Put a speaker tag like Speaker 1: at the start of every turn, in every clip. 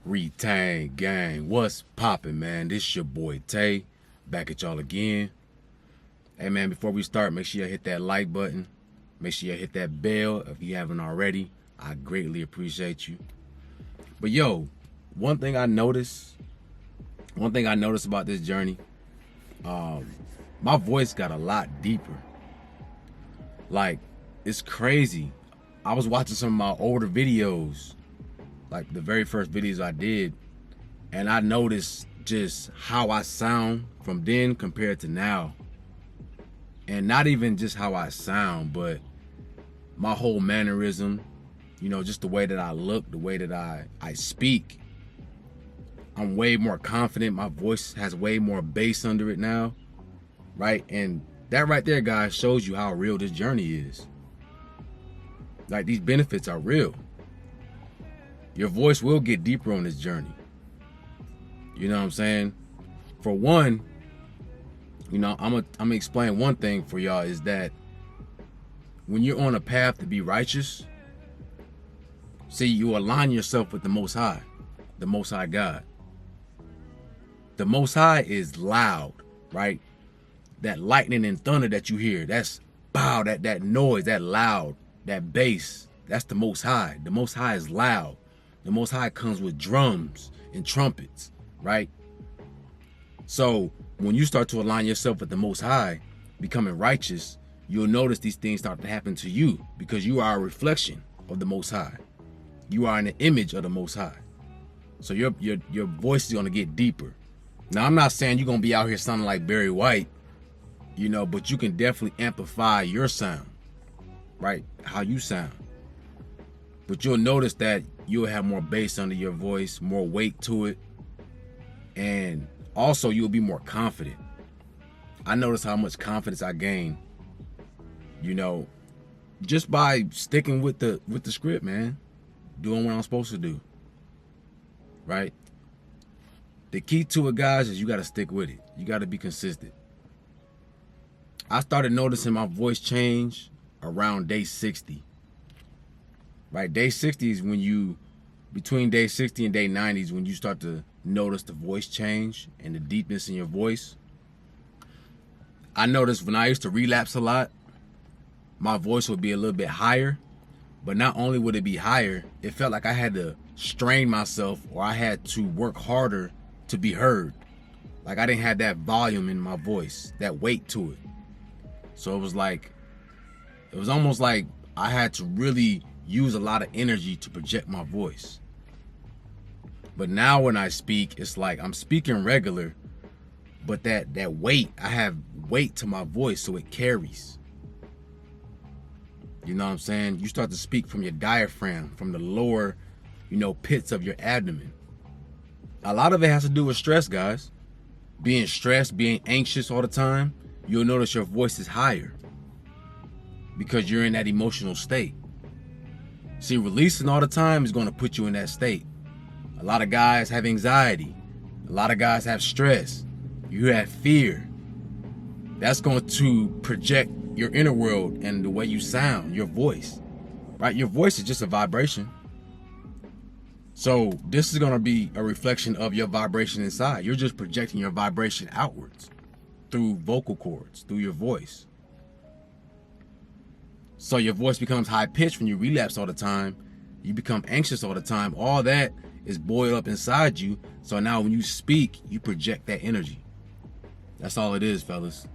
Speaker 1: Retain gang, what's poppin', man? This your boy Tay, back at y'all again. Hey man, before we start, make sure you hit that like button. Make sure you hit that bell if you haven't already. I greatly appreciate you. But yo, one thing I noticed about this journey, my voice got a lot deeper. Like, it's crazy. I was watching some of my older videos, like the very first videos I did, and I noticed just how I sound from then compared to now. And not even just how I sound, but my whole mannerism, you know, just the way that I look, the way that I speak. I'm way more confident. My voice has way more bass under it now, right? And that right there, guys, shows you how real this journey is. Like, these benefits are real. Your voice will get deeper on this journey. You know what I'm saying? For one, you know, I'm gonna explain one thing for y'all, is that when you're on a path to be righteous, see, you align yourself with the Most High God. The Most High is loud, right? That lightning and thunder that you hear, that's bow, that noise, that loud, that bass, that's the Most High. The Most High is loud. The Most High comes with drums and trumpets, right? So when you start to align yourself with the Most High, becoming righteous, you'll notice these things start to happen to you, because you are a reflection of the Most High. You are an image of the Most High. So your voice is gonna get deeper. Now, I'm not saying you're gonna be out here sounding like Barry White, you know, but you can definitely amplify your sound, right? How you sound. But you'll notice that you'll have more bass under your voice, more weight to it, and also you'll be more confident. I notice how much confidence I gain, you know, just by sticking with the script, man. Doing what I'm supposed to do, right? The key to it, guys, is you got to stick with it. You got to be consistent. I started noticing my voice change around day 60. Right? Day 60 is when between day 60 and day 90 is when you start to notice the voice change and the deepness in your voice. I noticed when I used to relapse a lot, my voice would be a little bit higher. But not only would it be higher, it felt like I had to strain myself, or I had to work harder to be heard. Like, I didn't have that volume in my voice, that weight to it. So it was almost like I had to really use a lot of energy to project my voice. But now when I speak, it's like I'm speaking regular, but that weight, I have weight to my voice, so it carries. You know what I'm saying? You start to speak from your diaphragm, from the lower, you know, pits of your abdomen. A lot of it has to do with stress, guys. Being stressed, being anxious all the time, you'll notice your voice is higher because you're in that emotional state. See, releasing all the time is going to put you in that state. A lot of guys have anxiety. A lot of guys have stress. You have fear. That's going to project your inner world and the way you sound, your voice, right? Your voice is just a vibration. So this is going to be a reflection of your vibration inside. You're just projecting your vibration outwards through vocal cords, through your voice. So your voice becomes high pitched when you relapse all the time. You become anxious all the time. All that is boiled up inside you. So now when you speak, you project that energy. That's all it is, fellas.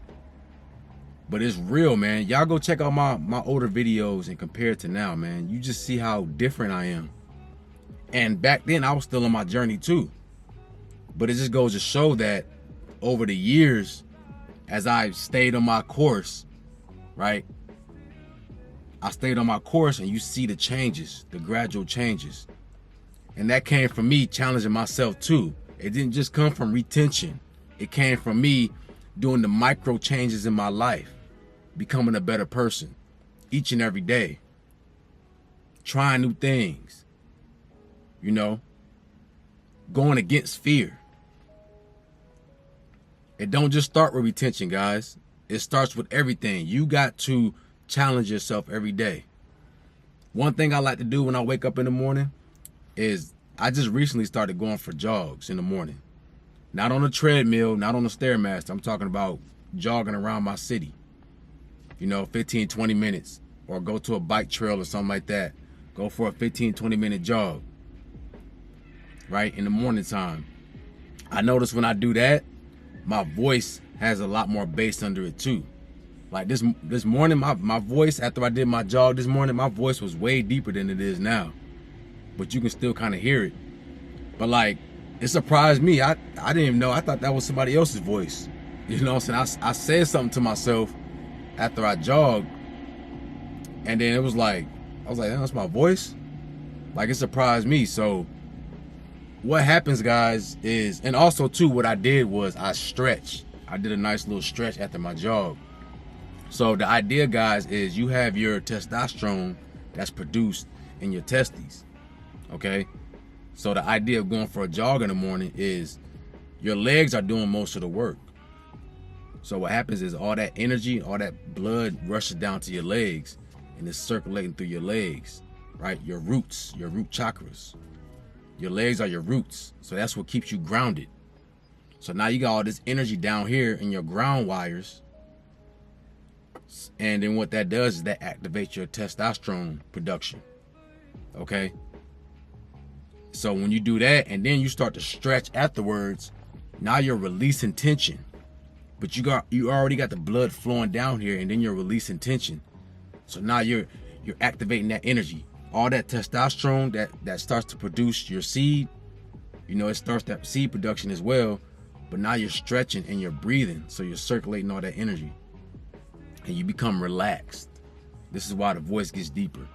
Speaker 1: But it's real, man. Y'all go check out my older videos and compare it to now, man. You just see how different I am. And back then, I was still on my journey too. But it just goes to show that over the years, as I stayed on my course, right? I stayed on my course, and you see the changes, the gradual changes. And that came from me challenging myself too. It didn't just come from retention. It came from me doing the micro changes in my life, becoming a better person each and every day, trying new things, you know, going against fear. It don't just start with retention, guys. It starts with everything. You got to challenge yourself every day. One thing I like to do when I wake up in the morning is I just recently started going for jogs in the morning. Not on a treadmill, not on a Stairmaster. I'm talking about jogging around my city. 15, 20 minutes. Or go to a bike trail or something like that. Go for a 15, 20-minute jog. Right? In the morning time. I notice when I do that, my voice has a lot more bass under it too. Like this morning, my voice, after I did my jog this morning, my voice was way deeper than it is now. But you can still kind of hear it. But like, it surprised me. I didn't even know. I thought that was somebody else's voice. You know what I'm saying? I said something to myself after I jogged. And then it was like, I was like, that's my voice? Like, it surprised me. So what happens, guys, is, and also too, what I did was I stretched. I did a nice little stretch after my jog. So the idea, guys, is you have your testosterone that's produced in your testes, okay? So the idea of going for a jog in the morning is your legs are doing most of the work. So what happens is all that energy, all that blood rushes down to your legs and it's circulating through your legs, right? Your roots, your root chakras. Your legs are your roots. So that's what keeps you grounded. So now you got all this energy down here in your ground wires. And then what that does is that activates your testosterone production. Okay? So when you do that and then you start to stretch afterwards, now you're releasing tension. But you already got the blood flowing down here, and then you're releasing tension. So now you're activating that energy. All that testosterone that starts to produce your seed, it starts that seed production as well. But now you're stretching and you're breathing. So you're circulating all that energy. And you become relaxed. This is why the voice gets deeper.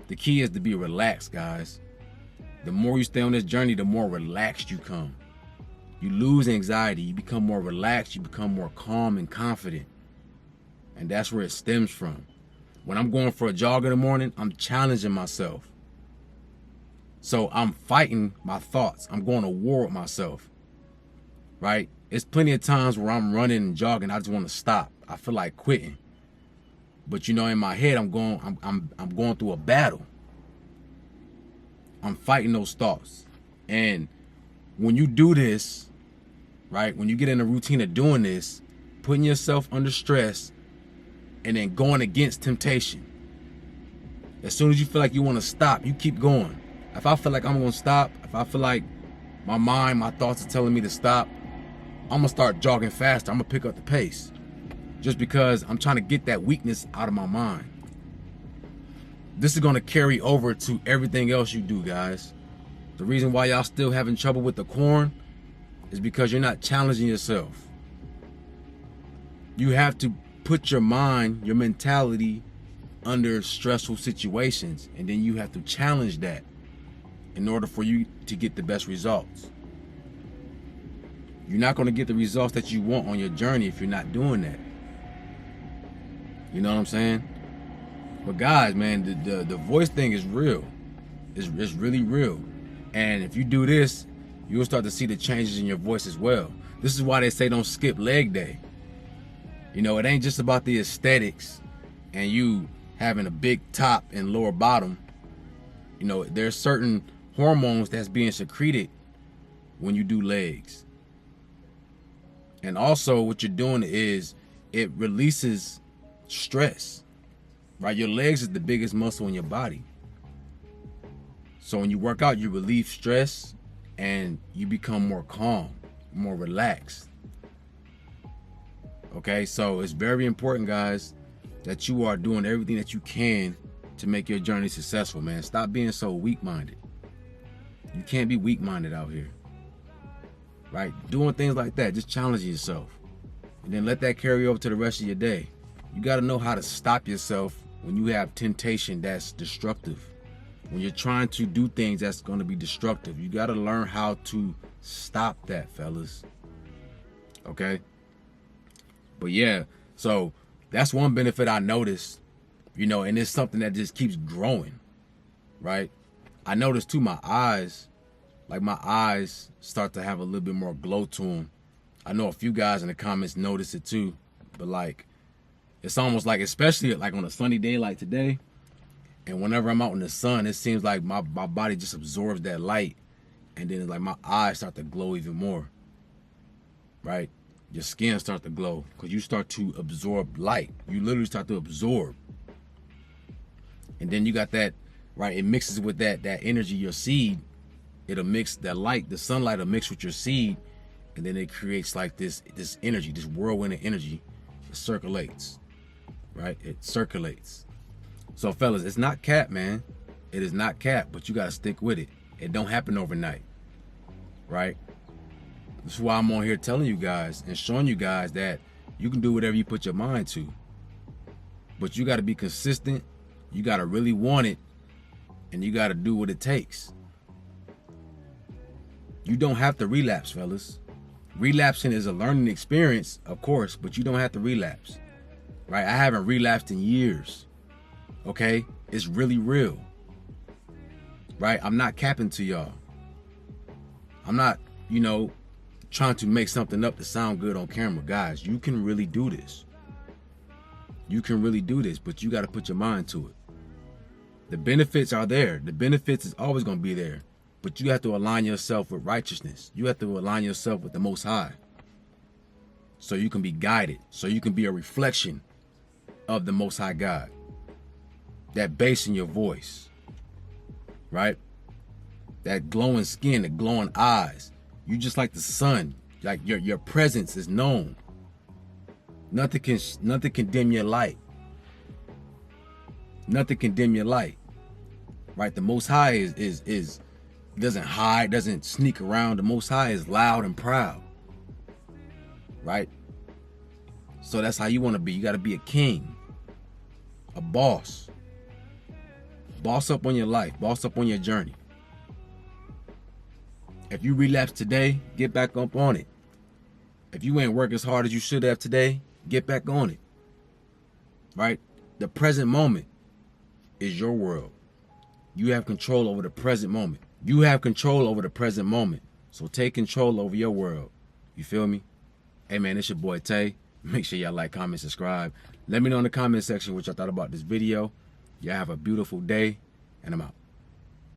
Speaker 1: The key is to be relaxed, guys. The more you stay on this journey, the more relaxed you come. You lose anxiety. You become more relaxed. You become more calm and confident. And that's where it stems from. When I'm going for a jog in the morning, I'm challenging myself. So I'm fighting my thoughts. I'm going to war with myself. Right? It's plenty of times where I'm running and jogging, I just want to stop. I feel like quitting. But in my head, I'm going through a battle. I'm fighting those thoughts. And when you do this, right, when you get in a routine of doing this, putting yourself under stress and then going against temptation. As soon as you feel like you want to stop, you keep going. If I feel like I'm going to stop, if I feel like my mind, my thoughts are telling me to stop, I'm going to start jogging faster. I'm going to pick up the pace. Just because I'm trying to get that weakness out of my mind. This is going to carry over to everything else you do, guys. The reason why y'all still having trouble with the corn is because you're not challenging yourself. You have to put your mind, your mentality under stressful situations, and then you have to challenge that in order for you to get the best results. You're not going to get the results that you want on your journey if you're not doing that. You know what I'm saying? But guys, man, the voice thing is real. It's really real. And if you do this, you'll start to see the changes in your voice as well. This is why they say don't skip leg day. It ain't just about the aesthetics and you having a big top and lower bottom. There's certain hormones that's being secreted when you do legs. And also what you're doing is it releases stress, right? Your legs is the biggest muscle in your body. So when you work out, you relieve stress and you become more calm, more relaxed. Okay, so it's very important, guys, that you are doing everything that you can to make your journey successful, man. Stop being so weak-minded. You can't be weak-minded out here, right? Doing things like that, just challenging yourself. And then let that carry over to the rest of your day. You got to know how to stop yourself when you have temptation that's destructive. When you're trying to do things that's going to be destructive, you got to learn how to stop that, fellas. Okay? But yeah, so that's one benefit I noticed, and it's something that just keeps growing, right? I noticed too, my eyes start to have a little bit more glow to them I know a few guys in the comments notice it too, but like, it's almost like, especially like on a sunny day like today, and whenever I'm out in the sun, it seems like my body just absorbs that light, and then it's like my eyes start to glow even more, right? Your skin starts to glow because you start to absorb light. You literally start to absorb. And then you got that, right? It mixes with that energy, your seed. It'll mix that light, the sunlight will mix with your seed, and then it creates like this energy, this whirlwind of energy. It circulates, right? It circulates. So fellas, it's not cap, man. It is not cap, but you gotta stick with it. It don't happen overnight, right? This is why I'm on here telling you guys and showing you guys that you can do whatever you put your mind to, but you gotta be consistent. You gotta really want it, and you gotta do what it takes. You don't have to relapse, fellas. Relapsing is a learning experience, of course, but you don't have to relapse, right? I haven't relapsed in years, okay? It's really real, right? I'm not capping to y'all. I'm not, trying to make something up to sound good on camera. Guys, you can really do this. You can really do this, but you got to put your mind to it. The benefits are there. The benefits is always going to be there. But you have to align yourself with righteousness. You have to align yourself with the Most High, so you can be guided, so you can be a reflection of the Most High God. That bass in your voice, right? That glowing skin, the glowing eyes. You just like the sun. Like your presence is known. Nothing can dim your light. Nothing can dim your light, right? The Most High is doesn't hide, doesn't sneak around. The Most High is loud and proud, right? So that's how you want to be. You got to be a king, a boss. Boss up on your life, boss up on your journey. If you relapse today, get back up on it. If you ain't work as hard as you should have today, get back on it, right? The present moment is your world. You have control over the present moment. You have control over the present moment. So take control over your world. You feel me? Hey man, it's your boy Tay. Make sure y'all like, comment, subscribe. Let me know in the comment section what y'all thought about this video. Y'all have a beautiful day, and I'm out.